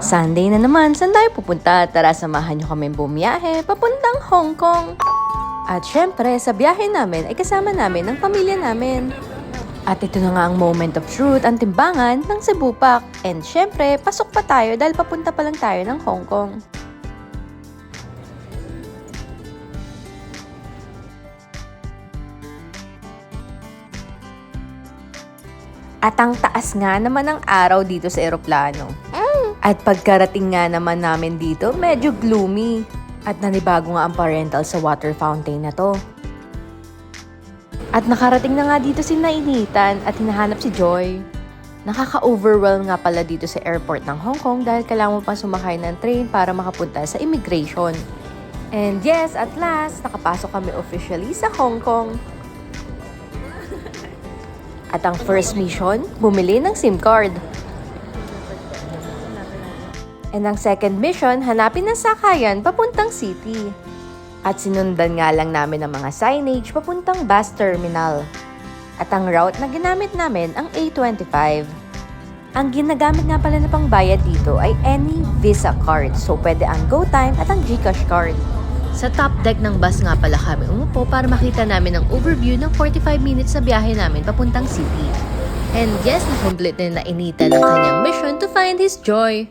Sunday na naman, saan tayo pupunta? Tara, samahan nyo kami bumiyahe papuntang Hong Kong. At syempre, sa biyahe namin ay kasama namin ang pamilya namin. At ito na nga ang moment of truth, ang timbangan ng Cebu Pack. And syempre, pasok pa tayo dahil papunta pa lang tayo ng Hong Kong. At ang taas nga naman ng araw dito sa eroplano. At pagkarating nga naman namin dito, medyo gloomy. At nanibago nga ang parental sa water fountain na to. At nakarating na nga dito si Nainitan at hinahanap si Joy. Nakaka-overwhelm nga pala dito sa airport ng Hong Kong dahil kailangan mo pa sumakay ng train para makapunta sa immigration. And yes, at last, nakapasok kami officially sa Hong Kong. At ang first mission, bumili ng SIM card. And ang second mission, hanapin ng sakayan papuntang city. At sinundan nga lang namin ang mga signage papuntang bus terminal. At ang route na ginamit namin ang A25. Ang ginagamit nga pala na pangbayad dito ay any Visa card. So pwede ang GoTime at ang GCash card. Sa top deck ng bus nga pala kami umupo para makita namin ang overview ng 45 minutes na biyahe namin papuntang city. And yes, na-complete na Nainitan ang kanyang mission to find his joy.